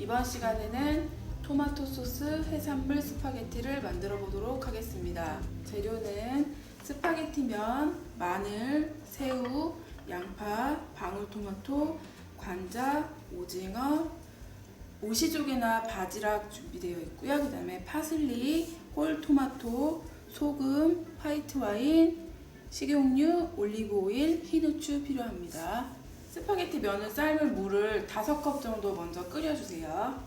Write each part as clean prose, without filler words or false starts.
이번 시간에는 토마토 소스 해산물 스파게티를 만들어 보도록 하겠습니다. 재료는 스파게티면, 마늘, 새우, 양파, 방울토마토, 관자, 오징어, 오시조개나 바지락 준비되어 있고요. 그 다음에 파슬리, 홀토마토, 소금, 화이트 와인, 식용유, 올리브 오일, 흰 후추 필요합니다. 스파게티 면을 삶을 물을 5컵 정도 먼저 끓여주세요.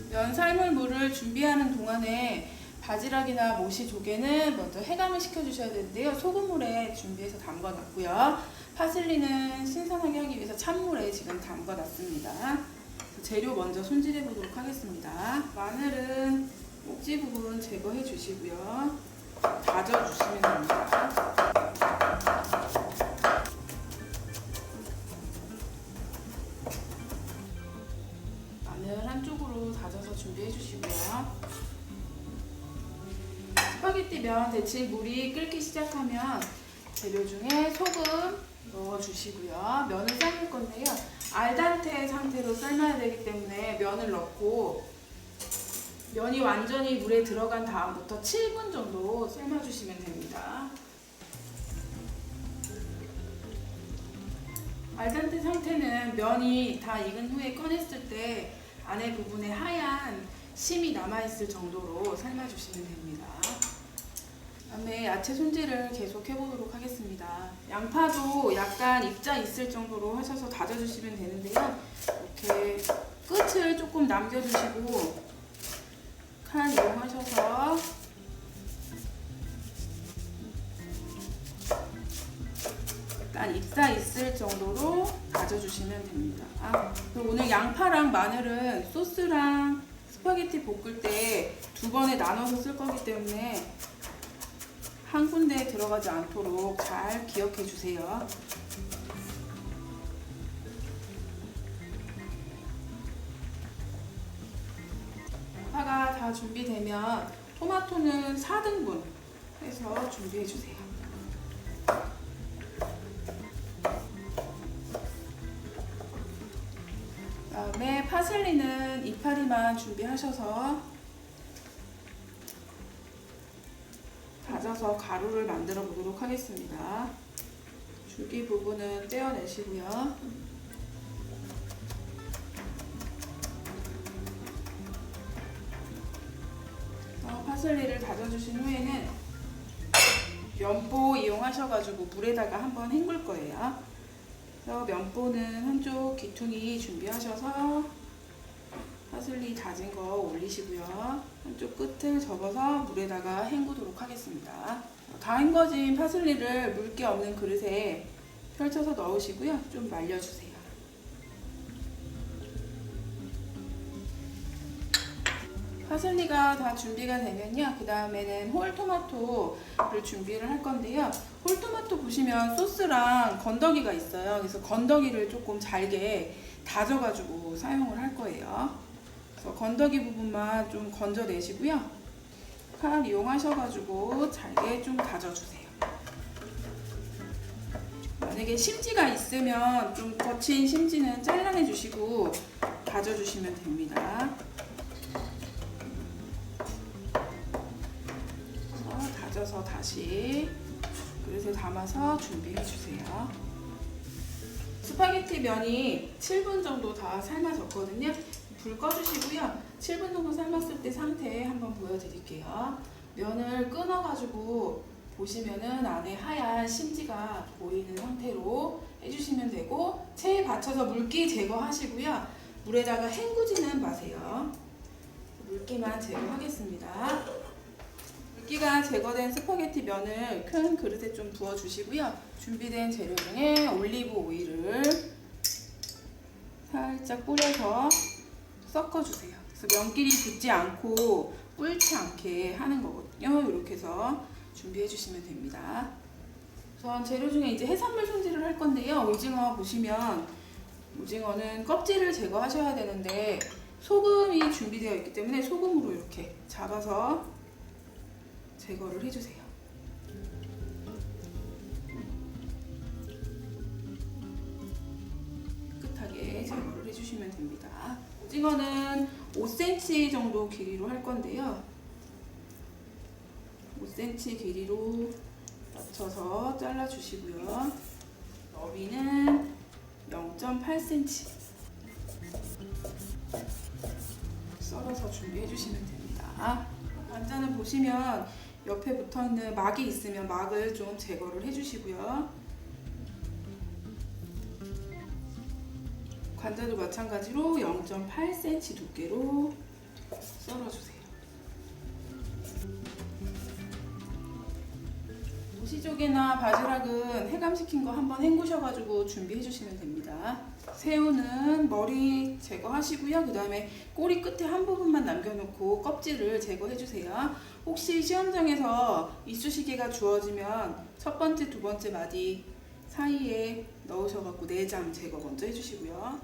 면 삶을 물을 준비하는 동안에 바지락이나 모시조개는 먼저 해감을 시켜주셔야 되는데요. 소금물에 준비해서 담궈놨고요. 파슬리는 신선하게 하기 위해서 찬물에 지금 담궈놨습니다. 재료 먼저 손질해 보도록 하겠습니다. 마늘은 꼭지 부분 제거해 주시고요. 다져 주시면 됩니다. 마늘 한쪽으로 다져서 준비해 주시고요. 스파게티 면 데칠 물이 끓기 시작하면 재료 중에 소금 넣어 주시고요. 면을 삶을 건데요. 알단테 상태로 삶아야 되기 때문에 면을 넣고 면이 완전히 물에 들어간 다음부터 7분 정도 삶아주시면 됩니다. 알단테 상태는 면이 다 익은 후에 꺼냈을 때 안에 부분에 하얀 심이 남아있을 정도로 삶아주시면 됩니다. 다음에 야채 손질을 계속 해보도록 하겠습니다. 양파도 약간 입자 있을 정도로 하셔서 다져주시면 되는데요. 이렇게 끝을 조금 남겨주시고 칼 이용하셔서 약간 입자 있을 정도로 다져주시면 됩니다. 그리고 오늘 양파랑 마늘은 소스랑 스파게티 볶을 때 2번에 나눠서 쓸 거기 때문에 한 군데에 들어가지 않도록 잘 기억해 주세요. 양파가 다 준비되면 토마토는 4등분 해서 준비해 주세요. 그다음에 파슬리는 이파리만 준비하셔서 다져서 가루를 만들어 보도록 하겠습니다. 줄기 부분은 떼어내시고요. 파슬리를 다져주신 후에는 면보 이용하셔가지고 물에다가 한번 헹굴 거예요. 그래서 면보는 한쪽 귀퉁이 준비하셔서 파슬리 다진 거 올리시고요. 한쪽 끝을 접어서 물에다가 헹구도록 하겠습니다. 다 헹궈진 파슬리를 물기 없는 그릇에 펼쳐서 넣으시고요. 좀 말려주세요. 파슬리가 다 준비가 되면요. 그 다음에는 홀토마토를 준비를 할 건데요. 홀토마토 보시면 소스랑 건더기가 있어요. 그래서 건더기를 조금 잘게 다져가지고 사용을 할 거예요. 그래서 건더기 부분만 좀 건져내시고요. 칼 이용하셔가지고 잘게 좀 다져주세요. 만약에 심지가 있으면 좀 거친 심지는 잘라내주시고 다져주시면 됩니다. 다져서 다시 그릇에 담아서 준비해주세요. 스파게티 면이 7분 정도 다 삶아졌거든요. 불 꺼주시고요. 7분 정도 삶았을 때 상태 한번 보여드릴게요. 면을 끊어가지고 보시면은 안에 하얀 심지가 보이는 상태로 해주시면 되고 체에 받쳐서 물기 제거하시고요. 물에다가 헹구지는 마세요. 물기만 제거하겠습니다. 물기가 제거된 스파게티 면을 큰 그릇에 좀 부어주시고요. 준비된 재료 중에 올리브 오일을 살짝 뿌려서 섞어주세요. 그래서 면끼리 붙지 않고 뿔지 않게 하는 거거든요. 이렇게 해서 준비해 주시면 됩니다. 우선 재료 중에 이제 해산물 손질을 할 건데요. 오징어 보시면 오징어는 껍질을 제거하셔야 되는데 소금이 준비되어 있기 때문에 소금으로 이렇게 잡아서 제거를 해주세요. 이렇게 제거를 해주시면 됩니다. 오징어는 5cm 정도 길이로 할 건데요. 5cm 길이로 맞춰서 잘라주시고요. 너비는 0.8cm 썰어서 준비해 주시면 됩니다. 관자는 보시면 옆에 붙어있는 막이 있으면 막을 좀 제거를 해주시고요. 관자도 마찬가지로 0.8cm 두께로 썰어주세요. 시조개나 바지락은 해감시킨 거 한번 헹구셔가지고 준비해 주시면 됩니다. 새우는 머리 제거하시고요. 그 다음에 꼬리 끝에 한 부분만 남겨놓고 껍질을 제거해 주세요. 혹시 시험장에서 이쑤시개가 주어지면 첫 번째, 두 번째 마디 사이에 넣으셔갖고 내장 제거 먼저 해주시고요.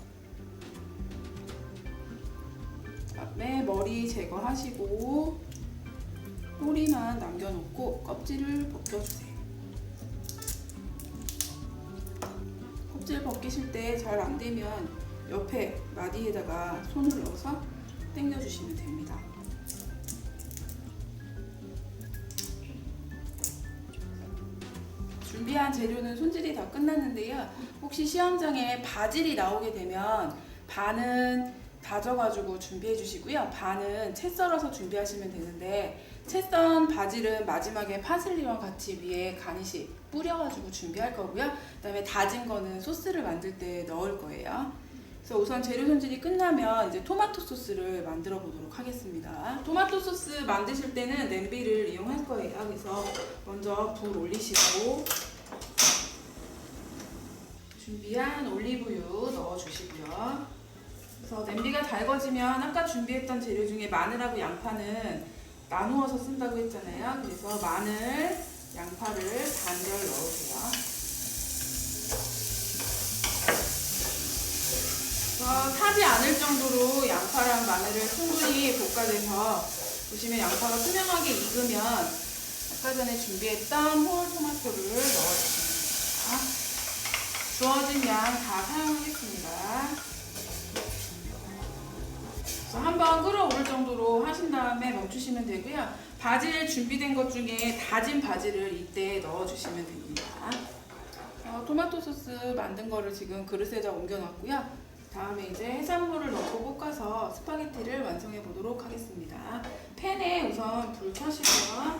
다음에 머리 제거하시고 꼬리만 남겨놓고 껍질을 벗겨주세요. 껍질 벗기실 때 잘 안되면 옆에 마디에다가 손을 넣어서 당겨주시면 됩니다. 준비한 재료는 손질이 다 끝났는데요. 혹시 시험장에 바질이 나오게 되면 반은 다져가지고 준비해 주시고요. 반은 채 썰어서 준비하시면 되는데 채 썬 바질은 마지막에 파슬리와 같이 위에 가니쉬 뿌려가지고 준비할 거고요. 그 다음에 다진 거는 소스를 만들 때 넣을 거예요. 그래서 우선 재료 손질이 끝나면 이제 토마토 소스를 만들어 보도록 하겠습니다. 토마토 소스 만드실 때는 냄비를 이용할 거예요. 그래서 먼저 불 올리시고 준비한 올리브유 넣어 주시고요. 그래서 냄비가 달궈지면 아까 준비했던 재료 중에 마늘하고 양파는 나누어서 쓴다고 했잖아요. 그래서 마늘, 양파를 반절 넣으세요. 타지 않을 정도로 양파랑 마늘을 충분히 볶아내서 보시면 양파가 투명하게 익으면 아까 전에 준비했던 홀 토마토를 넣어주시면 됩니다. 주어진 양 다 사용하겠습니다. 한번 끓어오를 정도로 하신 다음에 멈추시면 되고요. 바질 준비된 것 중에 다진 바질을 이때 넣어주시면 됩니다. 토마토 소스 만든 거를 지금 그릇에다 옮겨놨고요. 다음에 이제 해산물을 넣고 볶아서 스파게티를 완성해 보도록 하겠습니다. 팬에 우선 불 켜시고요.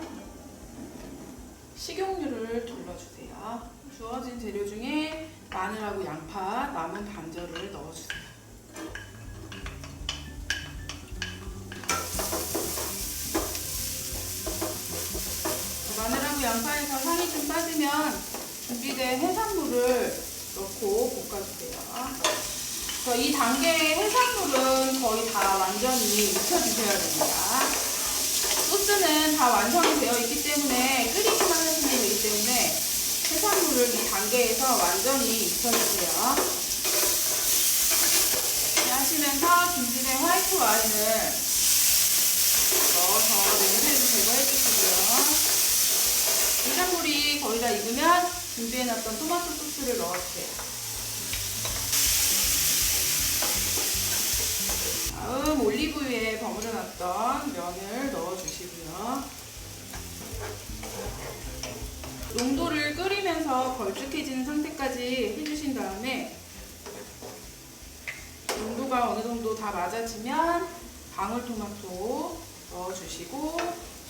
식용유를 둘러주세요. 주어진 재료 중에 마늘하고 양파 남은 반절을 넣어주세요. 마늘하고 양파에서 향이 좀 빠지면 준비된 해산물을 넣고 볶아주세요. 이 단계의 해산물은 거의 다 완전히 익혀주셔야 됩니다. 소스는 다 완성이 되어 있기 때문에 끓이기만 하시면 되기 때문에 해산물을 이 단계에서 완전히 익혀주세요. 하시면서 준비된 화이트 와인을 넣어서 냄새를 제거해 주시고요. 해산물이 거의 다 익으면 준비해놨던 토마토 소스를 넣어주세요. 다음 올리브유에 버무려놨던 면을 넣어주시고요. 농도를 끓이면서 걸쭉해지는 상태까지 해주신 다음에 농도가 어느 정도 다 맞아지면 방울토마토 넣어주시고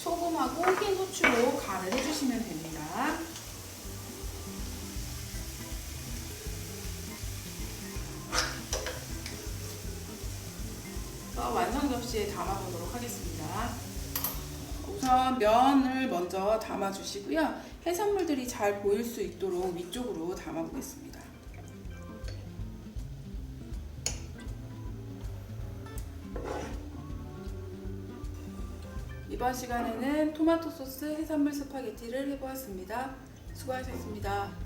소금하고 흰 후추로 간을 해주시면 됩니다. 완성 접시에 담아보도록 하겠습니다. 우선 면을 먼저 담아주시고요. 해산물들이 잘 보일 수 있도록 위쪽으로 담아보겠습니다. 이번 시간에는 토마토 소스 해산물 스파게티를 해보았습니다. 수고하셨습니다.